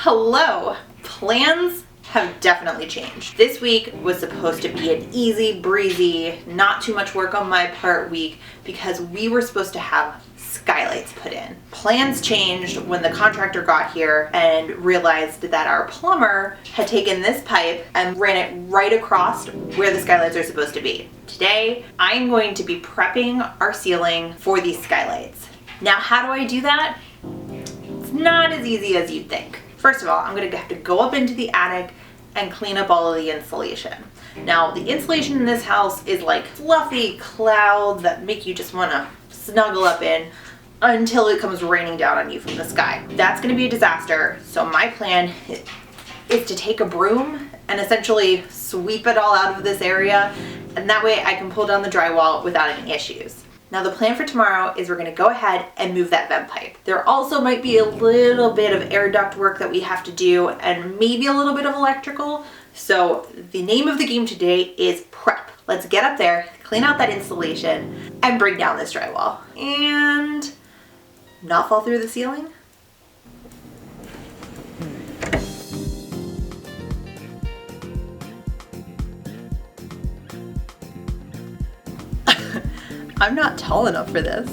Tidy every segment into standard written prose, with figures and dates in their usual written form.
Hello! Plans have definitely changed. This week was supposed to be an easy breezy, not too much work on my part week because we were supposed to have skylights put in. Plans changed when the contractor got here and realized that our plumber had taken this pipe and ran it right across where the skylights are supposed to be. Today, I'm going to be prepping our ceiling for these skylights. Now, how do I do that? It's not as easy as you'd think. First of all, I'm going to have to go up into the attic and clean up all of the insulation. Now, the insulation in this house is like fluffy clouds that make you just want to snuggle up in until it comes raining down on you from the sky. That's going to be a disaster. So my plan is to take a broom and essentially sweep it all out of this area, and that way I can pull down the drywall without any issues. Now the plan for tomorrow is we're going to go ahead and move that vent pipe. There also might be a little bit of air duct work that we have to do and maybe a little bit of electrical. So the name of the game today is prep. Let's get up there, clean out that insulation, and bring down this drywall. And not fall through the ceiling. I'm not tall enough for this.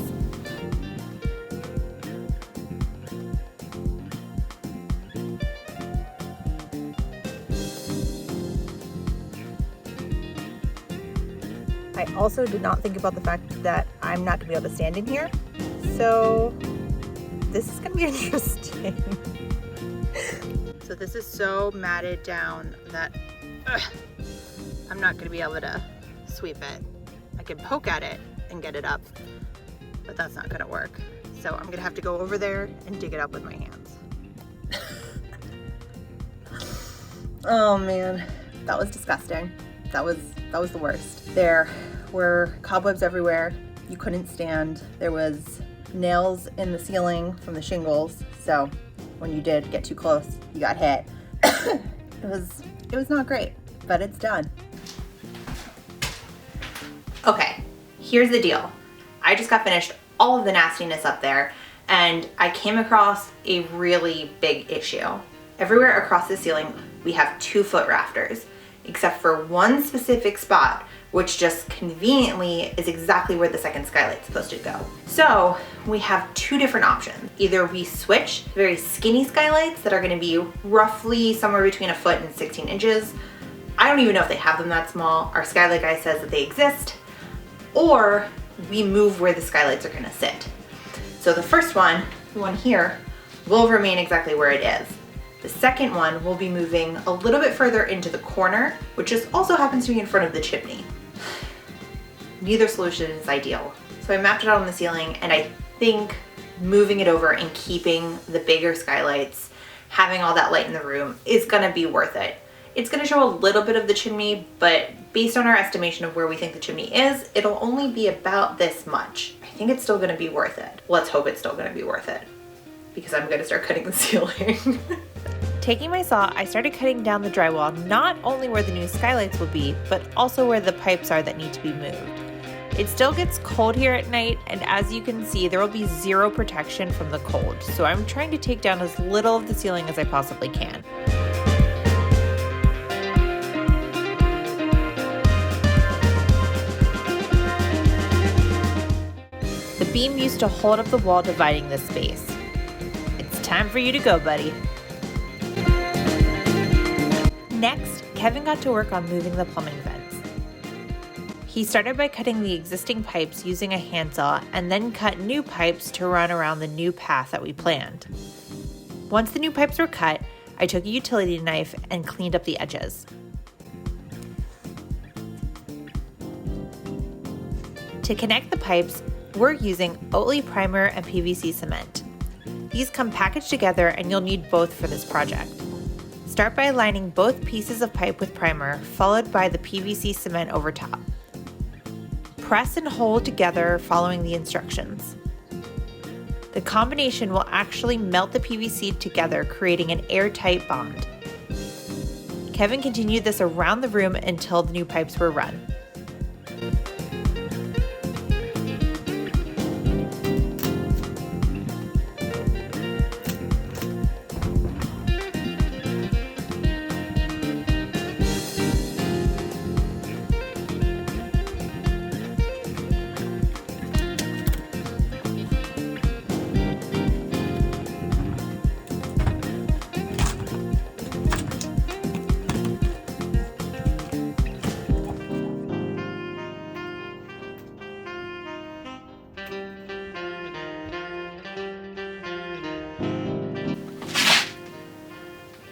I also did not think about the fact that I'm not gonna be able to stand in here. So this is gonna be interesting. So this is so matted down that I'm not gonna be able to sweep it. I can poke at it and get it up, but that's not gonna work. So I'm gonna have to go over there and dig it up with my hands. Oh man, that was disgusting. That was the worst. There were cobwebs everywhere. You couldn't stand. There was nails in the ceiling from the shingles. So when you did get too close, you got hit. It was not great, but it's done. Okay, here's the deal. I just got finished all of the nastiness up there and I came across a really big issue. Everywhere across the ceiling, we have 2-foot rafters, except for one specific spot, which just conveniently is exactly where the second skylight's supposed to go. So we have 2 different options. Either we switch very skinny skylights that are gonna be roughly somewhere between 1 foot and 16 inches. I don't even know if they have them that small. Our skylight guy says that they exist. Or we move where the skylights are gonna sit. So the first one, the one here, will remain exactly where it is. The second one will be moving a little bit further into the corner, which just also happens to be in front of the chimney. Neither solution is ideal. So I mapped it out on the ceiling, and I think moving it over and keeping the bigger skylights, having all that light in the room, is gonna be worth it. It's gonna show a little bit of the chimney, but based on our estimation of where we think the chimney is, it'll only be about this much. I think it's still gonna be worth it. Let's hope it's still gonna be worth it, because I'm gonna start cutting the ceiling. Taking my saw, I started cutting down the drywall, not only where the new skylights will be, but also where the pipes are that need to be moved. It still gets cold here at night, and as you can see, there will be zero protection from the cold, so I'm trying to take down as little of the ceiling as I possibly can. The beam used to hold up the wall dividing this space. It's time for you to go, buddy. Next, Kevin got to work on moving the plumbing vents. He started by cutting the existing pipes using a handsaw and then cut new pipes to run around the new path that we planned. Once the new pipes were cut, I took a utility knife and cleaned up the edges. To connect the pipes, we're using Oatly primer and PVC cement. These come packaged together and you'll need both for this project. Start by lining both pieces of pipe with primer, followed by the PVC cement over top. Press and hold together following the instructions. The combination will actually melt the PVC together, creating an airtight bond. Kevin continued this around the room until the new pipes were run.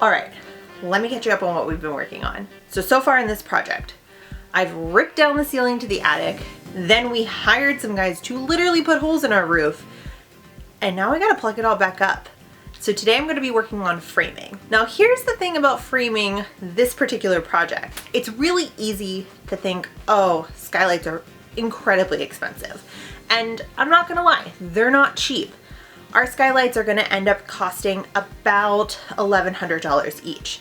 All right, let me catch you up on what we've been working on. So far in this project, I've ripped down the ceiling to the attic, then we hired some guys to literally put holes in our roof, and now I gotta plug it all back up. So today I'm gonna be working on framing. Now here's the thing about framing this particular project. It's really easy to think, oh, skylights are incredibly expensive. And I'm not gonna lie, they're not cheap. Our skylights are gonna end up costing about $1,100 each,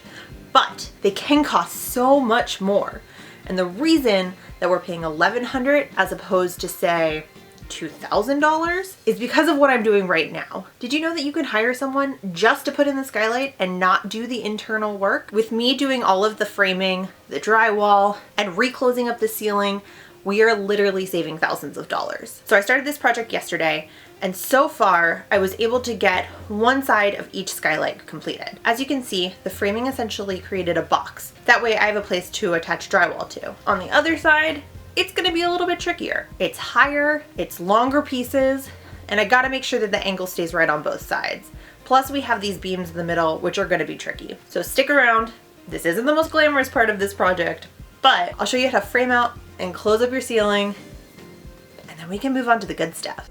but they can cost so much more. And the reason that we're paying $1,100 as opposed to say $2,000 is because of what I'm doing right now. Did you know that you can hire someone just to put in the skylight and not do the internal work? With me doing all of the framing, the drywall, and reclosing up the ceiling, we are literally saving thousands of dollars. So I started this project yesterday, and so far I was able to get one side of each skylight completed. As you can see, the framing essentially created a box. That way I have a place to attach drywall to. On the other side, it's gonna be a little bit trickier. It's higher, it's longer pieces, and I gotta make sure that the angle stays right on both sides. Plus we have these beams in the middle, which are gonna be tricky. So stick around. This isn't the most glamorous part of this project, but I'll show you how to frame out and close up your ceiling, and then we can move on to the good stuff.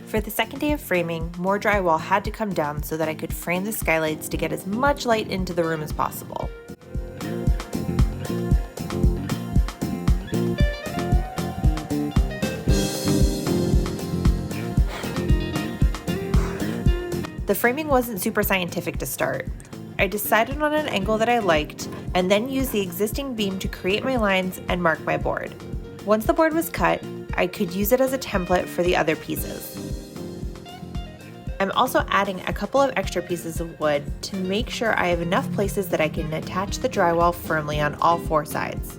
For the second day of framing, more drywall had to come down so that I could frame the skylights to get as much light into the room as possible. The framing wasn't super scientific to start. I decided on an angle that I liked and then used the existing beam to create my lines and mark my board. Once the board was cut, I could use it as a template for the other pieces. I'm also adding a couple of extra pieces of wood to make sure I have enough places that I can attach the drywall firmly on all four sides.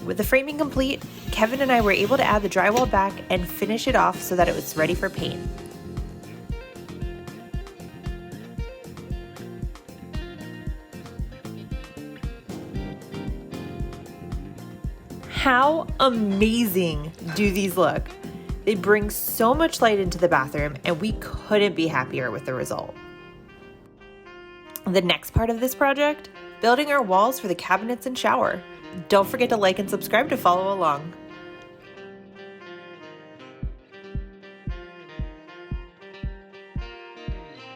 With the framing complete, Kevin and I were able to add the drywall back and finish it off so that it was ready for paint. How amazing do these look? They bring so much light into the bathroom, and we couldn't be happier with the result. The next part of this project, building our walls for the cabinets and shower. Don't forget to like and subscribe to follow along.